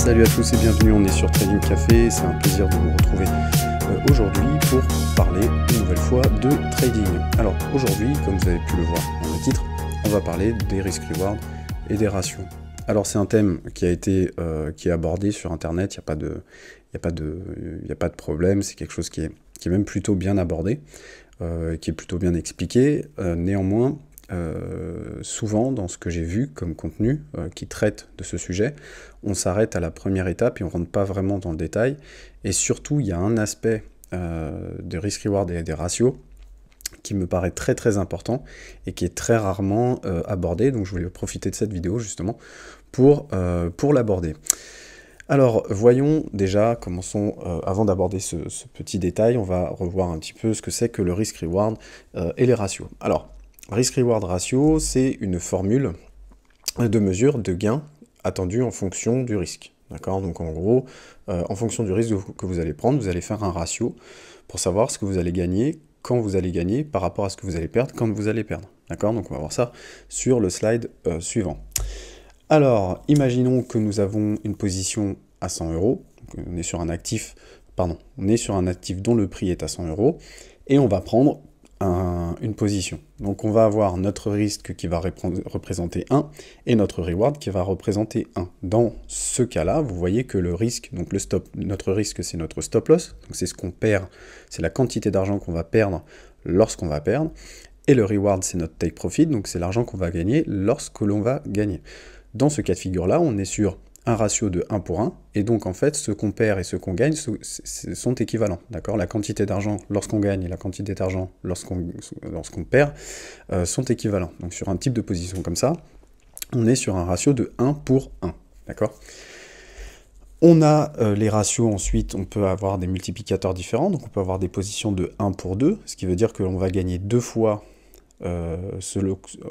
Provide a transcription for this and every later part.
Salut à tous et bienvenue, on est sur Trading Café, c'est un plaisir de vous retrouver aujourd'hui pour parler une nouvelle fois de trading. Alors aujourd'hui, comme vous avez pu le voir dans le titre, on va parler des risk-reward et des ratios. Alors c'est un thème qui a été qui est abordé sur internet, il n'y a pas de problème, c'est quelque chose qui est même plutôt bien abordé, qui est plutôt bien expliqué. Néanmoins, souvent dans ce que j'ai vu comme contenu qui traite de ce sujet, on s'arrête à la première étape et on ne rentre pas vraiment dans le détail, et surtout il y a un aspect de risk-reward et des ratios qui me paraît très très important et qui est très rarement abordé, donc je voulais profiter de cette vidéo justement pour l'aborder. Alors voyons déjà, commençons, avant d'aborder ce petit détail, on va revoir un petit peu ce que c'est que le risk-reward et les ratios. Alors, risk-reward ratio, c'est une formule de mesure de gain attendu en fonction du risque. D'accord? Donc en gros, en fonction du risque que vous allez prendre, vous allez faire un ratio pour savoir ce que vous allez gagner, quand vous allez gagner, par rapport à ce que vous allez perdre, quand vous allez perdre. D'accord? Donc on va voir ça sur le slide suivant. Alors, imaginons que nous avons une position à 100 €, on est sur un actif, dont le prix est à 100 € et on va prendre une position. Donc on va avoir notre risque qui va représenter 1 et notre reward qui va représenter 1. Dans ce cas-là, vous voyez que le risque, donc notre risque c'est notre stop loss, donc c'est ce qu'on perd, c'est la quantité d'argent qu'on va perdre lorsqu'on va perdre, et le reward c'est notre take profit, donc c'est l'argent qu'on va gagner lorsque l'on va gagner. Dans ce cas de figure-là, on est sur un ratio de 1 pour 1, et donc en fait, ce qu'on perd et ce qu'on gagne sont équivalents, d'accord? La quantité d'argent lorsqu'on gagne et la quantité d'argent lorsqu'on perd sont équivalents. Donc sur un type de position comme ça, on est sur un ratio de 1 pour 1, d'accord? On a les ratios, ensuite, on peut avoir des multiplicateurs différents, donc on peut avoir des positions de 1 pour 2, ce qui veut dire que l'on va gagner 2 fois.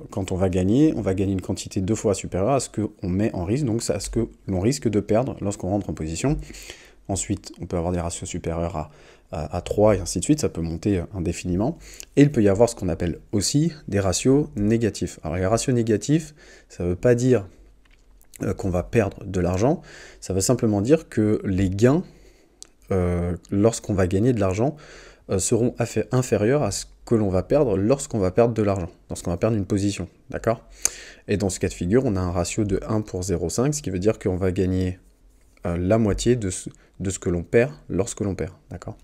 Quand on va gagner une quantité 2 fois supérieure à ce qu'on met en risque, donc à ce que l'on risque de perdre lorsqu'on rentre en position. Ensuite, on peut avoir des ratios supérieurs à 3 et ainsi de suite, ça peut monter indéfiniment. Et il peut y avoir ce qu'on appelle aussi des ratios négatifs. Alors les ratios négatifs, ça ne veut pas dire qu'on va perdre de l'argent, ça veut simplement dire que les gains, lorsqu'on va gagner de l'argent, seront inférieurs à ce que l'on va perdre lorsqu'on va perdre de l'argent, lorsqu'on va perdre une position, d'accord? Et dans ce cas de figure, on a un ratio de 1 pour 0,5, ce qui veut dire qu'on va gagner la moitié de ce que l'on perd lorsque l'on perd, d'accord?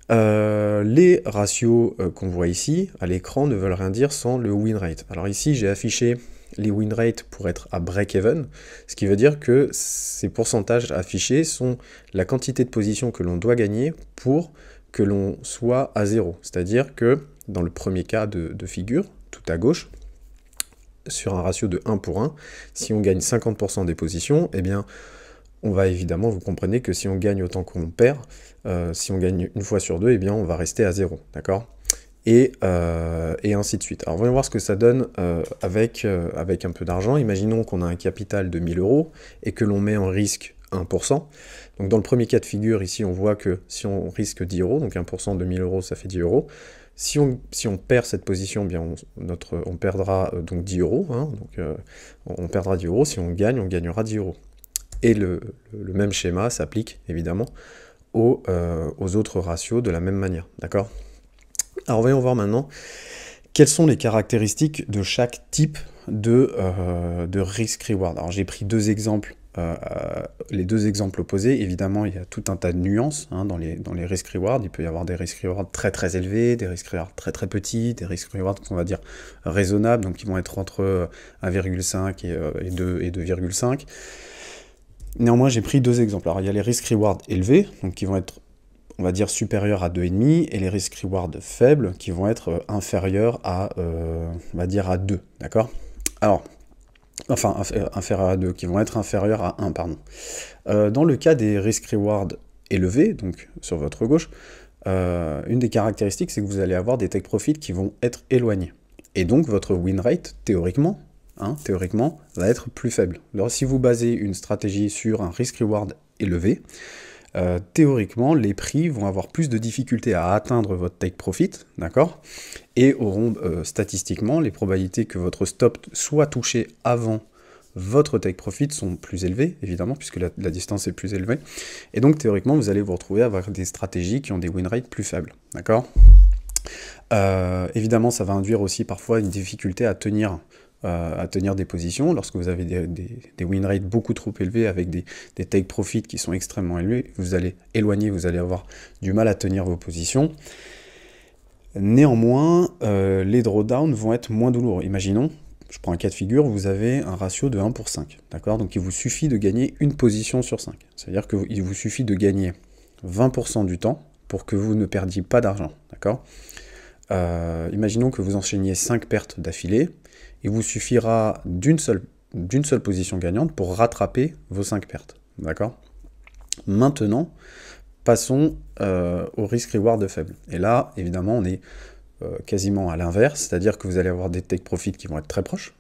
Les ratios qu'on voit ici, à l'écran, ne veulent rien dire sans le win rate. Alors ici, j'ai affiché les win rates pour être à break-even, ce qui veut dire que ces pourcentages affichés sont la quantité de positions que l'on doit gagner pour que l'on soit à 0. C'est-à-dire que dans le premier cas de figure, tout à gauche, sur un ratio de 1 pour 1, si on gagne 50% des positions, eh bien, on va évidemment, vous comprenez que si on gagne autant qu'on perd, si on gagne une fois sur deux, eh bien, on va rester à 0, d'accord? Et ainsi de suite. Alors voyons voir ce que ça donne avec un peu d'argent. Imaginons qu'on a un capital de 1000 € et que l'on met en risque 1%. Donc dans le premier cas de figure, ici on voit que si on risque 10 €, donc 1% de 1000 € ça fait 10 €. Si on perd cette position, eh bien on perdra donc 10 €, hein, donc on perdra 10 €. Si on gagnera 10 €. Et le même schéma s'applique évidemment aux autres ratios de la même manière, d'accord? Alors voyons voir maintenant quelles sont les caractéristiques de chaque type de risk-reward. Alors j'ai pris deux exemples, les deux exemples opposés. Évidemment, il y a tout un tas de nuances hein, dans les risk-reward. Il peut y avoir des risk-reward très très élevés, des risk-reward très très petits, des risk-reward qu'on va dire raisonnables, donc qui vont être entre 1,5 et 2,5. Néanmoins, j'ai pris deux exemples. Alors il y a les risk-reward élevés, donc qui vont être, on va dire, supérieurs à 2,5, et les risk-reward faibles qui vont être inférieurs à, on va dire, à 2, d'accord? Alors, enfin, inférieurs à 2, qui vont être inférieurs à 1, pardon. Dans le cas des risk-reward élevés, donc sur votre gauche, une des caractéristiques, c'est que vous allez avoir des take profit qui vont être éloignés. Et donc, votre win rate, théoriquement, va être plus faible. Alors, si vous basez une stratégie sur un risk-reward élevé, théoriquement, les prix vont avoir plus de difficultés à atteindre votre take profit, d'accord? Et auront statistiquement les probabilités que votre stop soit touché avant votre take profit sont plus élevés, évidemment, puisque la distance est plus élevée. Et donc, théoriquement, vous allez vous retrouver avec des stratégies qui ont des win rates plus faibles. D'accord ? Évidemment, ça va induire aussi parfois une difficulté à tenir des positions. Lorsque vous avez des win rates beaucoup trop élevés avec des take profit qui sont extrêmement élevés, vous allez avoir du mal à tenir vos positions. Néanmoins, les drawdowns vont être moins douloureux. Imaginons, je prends un cas de figure, vous avez un ratio de 1 pour 5, d'accord ? Donc il vous suffit de gagner une position sur 5. C'est-à-dire qu'il vous suffit de gagner 20% du temps pour que vous ne perdiez pas d'argent, d'accord ? Imaginons que vous enchaîniez 5 pertes d'affilée, il vous suffira d'une seule position gagnante pour rattraper vos 5 pertes, d'accord ? Maintenant, passons au risk-reward faible. Et là, évidemment, on est quasiment à l'inverse, c'est-à-dire que vous allez avoir des take profits qui vont être très proches,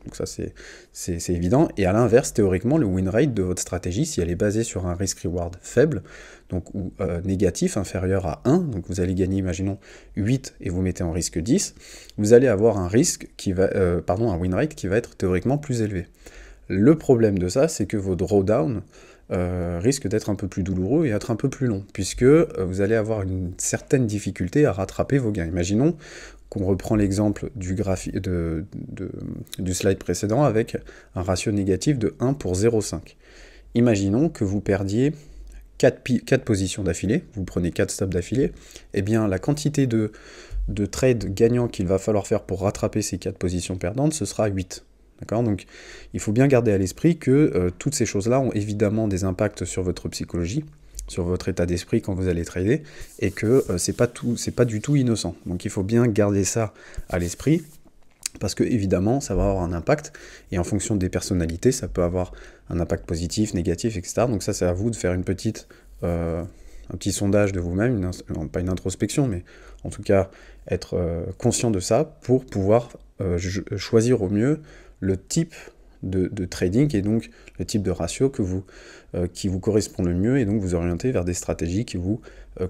donc ça c'est évident, et à l'inverse, théoriquement, le win rate de votre stratégie, si elle est basée sur un risk-reward faible, donc ou négatif, inférieur à 1, donc vous allez gagner, imaginons, 8 et vous mettez en risque 10, vous allez avoir un win rate qui va être théoriquement plus élevé. Le problème de ça, c'est que vos drawdowns risque d'être un peu plus douloureux et être un peu plus long, puisque vous allez avoir une certaine difficulté à rattraper vos gains. Imaginons qu'on reprend l'exemple du slide précédent avec un ratio négatif de 1 pour 0,5. Imaginons que vous perdiez 4 positions d'affilée, vous prenez 4 stops d'affilée, et bien la quantité de trades gagnants qu'il va falloir faire pour rattraper ces 4 positions perdantes, ce sera 8. D'accord ? Donc il faut bien garder à l'esprit que toutes ces choses-là ont évidemment des impacts sur votre psychologie, sur votre état d'esprit quand vous allez trader, et que c'est pas du tout innocent. Donc il faut bien garder ça à l'esprit, parce que évidemment ça va avoir un impact, et en fonction des personnalités, ça peut avoir un impact positif, négatif, etc. Donc ça, c'est à vous de faire un petit sondage de vous-même, pas une introspection, mais en tout cas être conscient de ça pour pouvoir choisir au mieux le type de trading et donc le type de ratio qui vous correspond le mieux, et donc vous orienter vers des stratégies qui vous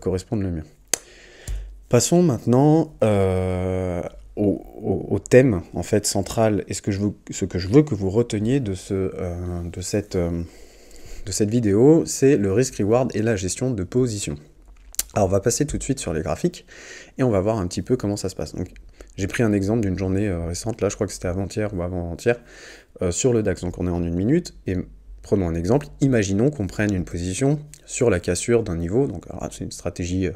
correspondent le mieux. Passons maintenant au thème en fait central, et ce que je veux que vous reteniez de cette vidéo, c'est le risk-reward et la gestion de position. Alors on va passer tout de suite sur les graphiques et on va voir un petit peu comment ça se passe. Donc, j'ai pris un exemple d'une journée récente, là je crois que c'était avant-hier ou avant-avant-hier, sur le DAX, donc on est en 1 minute, et prenons un exemple, imaginons qu'on prenne une position sur la cassure d'un niveau, donc c'est une stratégie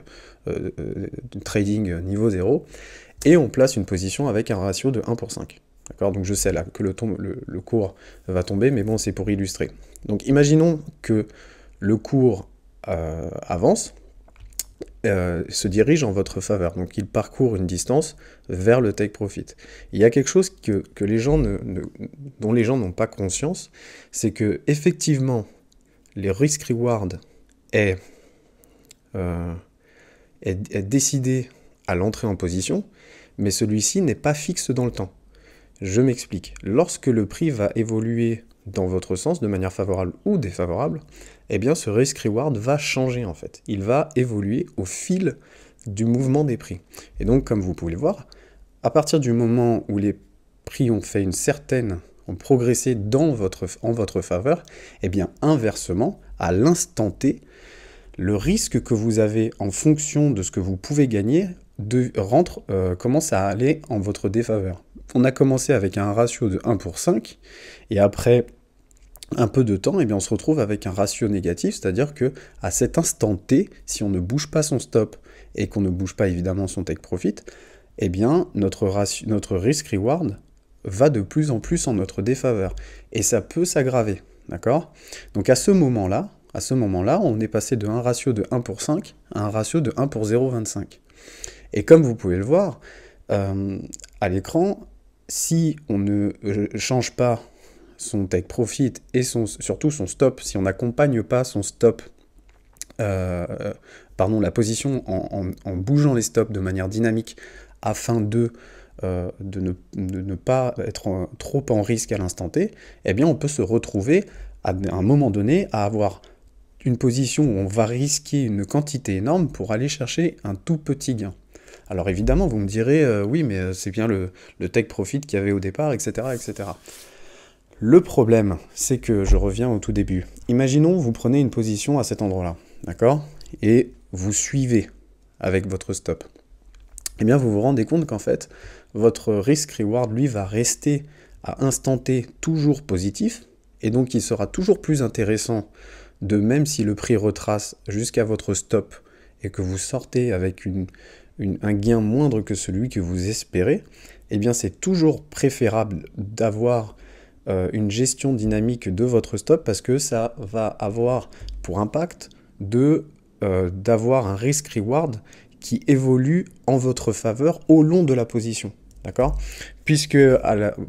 de trading niveau 0, et on place une position avec un ratio de 1 pour 5. D'accord ? Donc je sais là que le cours va tomber, mais bon, c'est pour illustrer. Donc imaginons que le cours avance, se dirige en votre faveur, donc il parcourt une distance vers le take profit. Il y a quelque chose dont les gens n'ont pas conscience, c'est que effectivement les risk-reward est décidé à l'entrée en position, mais celui-ci n'est pas fixe dans le temps. Je m'explique. Lorsque le prix va évoluer dans votre sens, de manière favorable ou défavorable, eh bien ce risk-reward va changer en fait. Il va évoluer au fil du mouvement des prix. Et donc, comme vous pouvez le voir, à partir du moment où les prix ont progressé en votre faveur, eh bien inversement, à l'instant T, le risque que vous avez en fonction de ce que vous pouvez gagner commence à aller en votre défaveur. On a commencé avec un ratio de 1 pour 5, et après un peu de temps, eh bien on se retrouve avec un ratio négatif, c'est-à-dire que à cet instant T, si on ne bouge pas son stop et qu'on ne bouge pas évidemment son take profit, eh bien notre risk-reward va de plus en plus en notre défaveur, et ça peut s'aggraver, d'accord ? Donc à ce moment-là, on est passé de un ratio de 1 pour 5 à un ratio de 1 pour 0,25. Et comme vous pouvez le voir à l'écran, si on ne change pas son take profit et surtout son stop, si on n'accompagne pas son stop, la position en bougeant les stops de manière dynamique afin de ne pas être trop en risque à l'instant T, eh bien on peut se retrouver à un moment donné à avoir une position où on va risquer une quantité énorme pour aller chercher un tout petit gain. Alors évidemment, vous me direz, oui, mais c'est bien le take profit qu'il y avait au départ, etc., etc. Le problème, c'est que je reviens au tout début. Imaginons, vous prenez une position à cet endroit-là, d'accord? Et vous suivez avec votre stop. Eh bien, vous vous rendez compte qu'en fait, votre risk-reward, lui, va rester à instant T toujours positif, et donc il sera toujours plus intéressant de, même si le prix retrace jusqu'à votre stop, et que vous sortez avec un gain moindre que celui que vous espérez, eh bien c'est toujours préférable d'avoir une gestion dynamique de votre stop parce que ça va avoir pour impact d'avoir un risk-reward qui évolue en votre faveur au long de la position. D'accord? Puisque,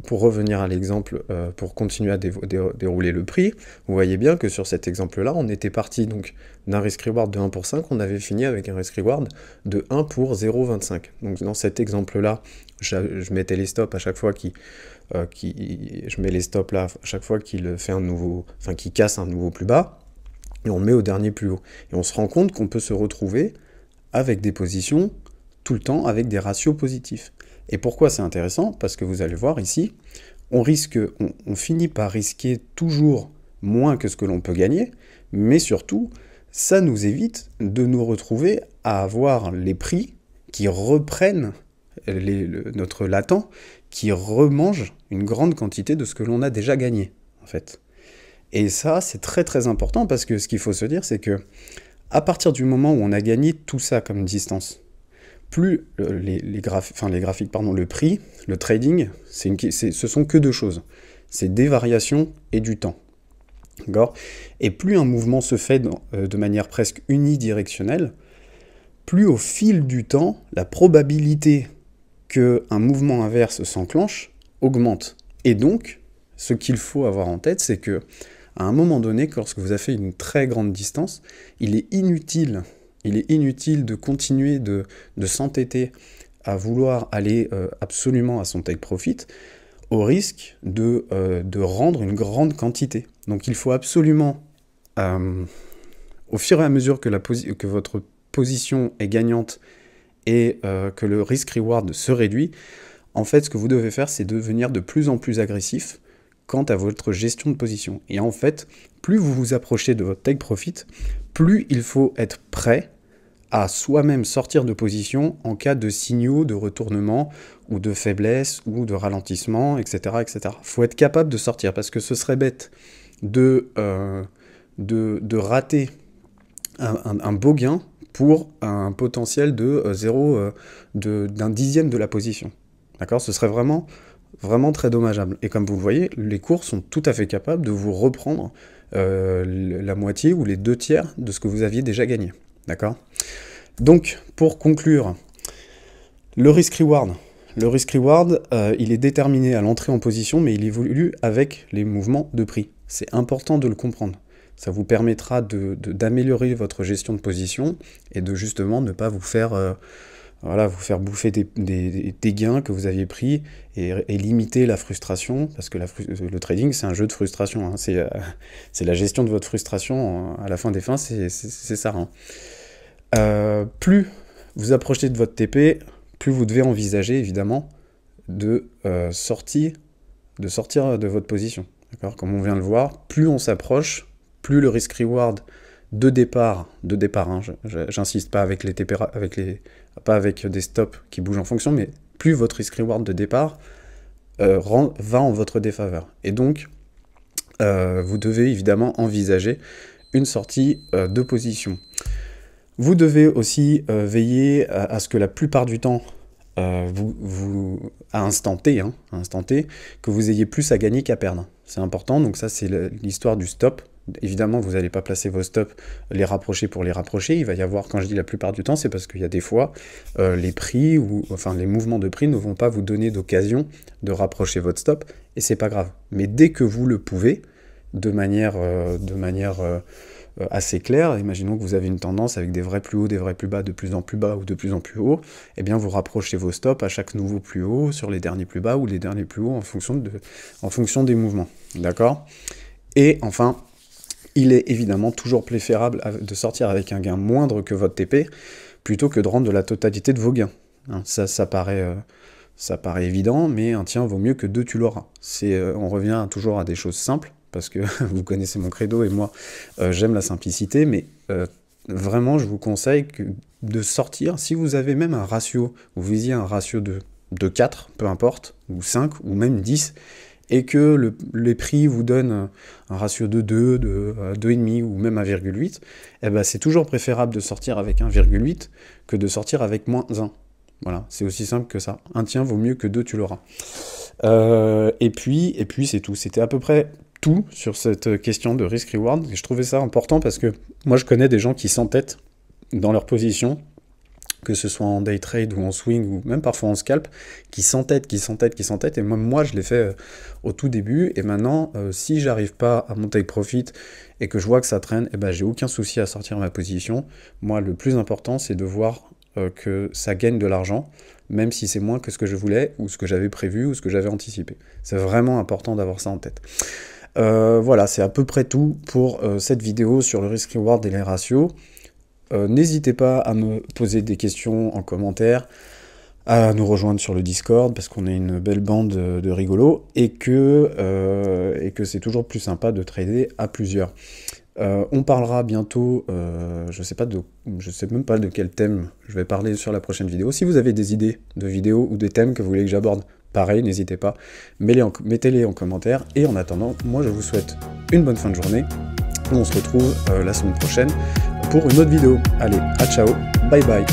pour revenir à l'exemple, pour continuer à dérouler le prix, vous voyez bien que sur cet exemple-là, on était parti donc d'un risk-reward de 1 pour 5, on avait fini avec un risk-reward de 1 pour 0,25. Donc dans cet exemple-là, je mettais les stops à chaque fois je mets les stops là à chaque fois qu'il fait qu'il casse un nouveau plus bas, et on met au dernier plus haut. Et on se rend compte qu'on peut se retrouver avec des positions tout le temps avec des ratios positifs. Et pourquoi c'est intéressant? Parce que vous allez voir ici, on finit par risquer toujours moins que ce que l'on peut gagner, mais surtout, ça nous évite de nous retrouver à avoir les prix qui reprennent notre latent, qui remange une grande quantité de ce que l'on a déjà gagné, en fait. Et ça, c'est très très important parce que ce qu'il faut se dire, c'est que à partir du moment où on a gagné tout ça comme distance, plus le prix, le trading, ce sont que deux choses. C'est des variations et du temps. D'accord? Et plus un mouvement se fait de manière presque unidirectionnelle, plus au fil du temps, la probabilité qu'un mouvement inverse s'enclenche augmente. Et donc, ce qu'il faut avoir en tête, c'est que à un moment donné, lorsque vous avez fait une très grande distance, il est inutile de continuer de s'entêter à vouloir aller absolument à son take profit au risque de rendre une grande quantité. Donc il faut absolument, au fur et à mesure que votre position est gagnante et que le risk-reward se réduit, en fait ce que vous devez faire, c'est devenir de plus en plus agressif quant à votre gestion de position. Et en fait, plus vous vous approchez de votre take profit, plus il faut être prêt à soi-même sortir de position en cas de signaux de retournement ou de faiblesse ou de ralentissement, etc. etc. Il faut être capable de sortir parce que ce serait bête de rater un beau gain pour un potentiel d'un dixième de la position. D'accord? Ce serait vraiment très dommageable. Et comme vous le voyez, les cours sont tout à fait capables de vous reprendre la moitié ou les 2/3 de ce que vous aviez déjà gagné. D'accord? Donc, pour conclure, le risk-reward, il est déterminé à l'entrée en position, mais il évolue avec les mouvements de prix. C'est important de le comprendre. Ça vous permettra d'améliorer votre gestion de position et de justement ne pas vous faire bouffer des gains que vous aviez pris et limiter la frustration, parce que le trading, c'est un jeu de frustration. Hein. C'est la gestion de votre frustration à la fin des fins, c'est ça. Hein. Plus vous approchez de votre TP, plus vous devez envisager, évidemment, de sortir de votre position. D'accord ? Comme on vient de le voir, plus on s'approche, plus le risk-reward de départ, hein, j'insiste pas avec les TP, pas avec des stops qui bougent en fonction, mais plus votre risk-reward de départ va en votre défaveur. Et donc, vous devez évidemment envisager une sortie de position. Vous devez aussi veiller à ce que la plupart du temps, à instant T, que vous ayez plus à gagner qu'à perdre. C'est important, donc ça c'est l'histoire du stop. Évidemment, vous n'allez pas placer vos stops, les rapprocher pour les rapprocher. Il va y avoir, quand je dis la plupart du temps, c'est parce qu'il y a des fois, les prix, les mouvements de prix ne vont pas vous donner d'occasion de rapprocher votre stop, et c'est pas grave. Mais dès que vous le pouvez, de manière assez claire, imaginons que vous avez une tendance avec des vrais plus hauts, des vrais plus bas, de plus en plus bas ou de plus en plus haut, eh bien vous rapprochez vos stops à chaque nouveau plus haut, sur les derniers plus bas ou les derniers plus hauts en fonction des mouvements. D'accord ? Et enfin, il est évidemment toujours préférable de sortir avec un gain moindre que votre TP, plutôt que de rendre de la totalité de vos gains. Hein, ça paraît ça paraît évident, mais un tiens vaut mieux que deux, tu l'auras. On revient toujours à des choses simples, parce que vous connaissez mon credo et moi, j'aime la simplicité, mais vraiment, je vous conseille de sortir, si vous avez même un ratio, vous visiez un ratio de 4, peu importe, ou 5, ou même 10, et que les prix vous donnent un ratio de 2, de 2,5 ou même 1,8, eh ben c'est toujours préférable de sortir avec 1,8 que de sortir avec moins 1. Voilà, c'est aussi simple que ça. Un tien vaut mieux que deux, tu l'auras. Et puis c'est tout. C'était à peu près tout sur cette question de risk-reward. Je trouvais ça important parce que moi, je connais des gens qui s'entêtent dans leur position, que ce soit en day trade ou en swing ou même parfois en scalp, qui s'entêtent, et même moi je l'ai fait au tout début, et maintenant si j'arrive pas à mon take profit et que je vois que ça traîne, eh ben, j'ai aucun souci à sortir ma position. Moi le plus important c'est de voir que ça gagne de l'argent, même si c'est moins que ce que je voulais, ou ce que j'avais prévu, ou ce que j'avais anticipé. C'est vraiment important d'avoir ça en tête. Voilà, c'est à peu près tout pour cette vidéo sur le risk-reward et les ratios. N'hésitez pas à me poser des questions en commentaire, à nous rejoindre sur le Discord, parce qu'on est une belle bande de rigolos, et que c'est toujours plus sympa de trader à plusieurs. On parlera bientôt, je sais même pas de quel thème je vais parler sur la prochaine vidéo. Si vous avez des idées de vidéos ou des thèmes que vous voulez que j'aborde, pareil, n'hésitez pas, mettez-les en commentaire, et en attendant, moi je vous souhaite une bonne fin de journée. On se retrouve la semaine prochaine pour une autre vidéo. Allez, à ciao, bye bye.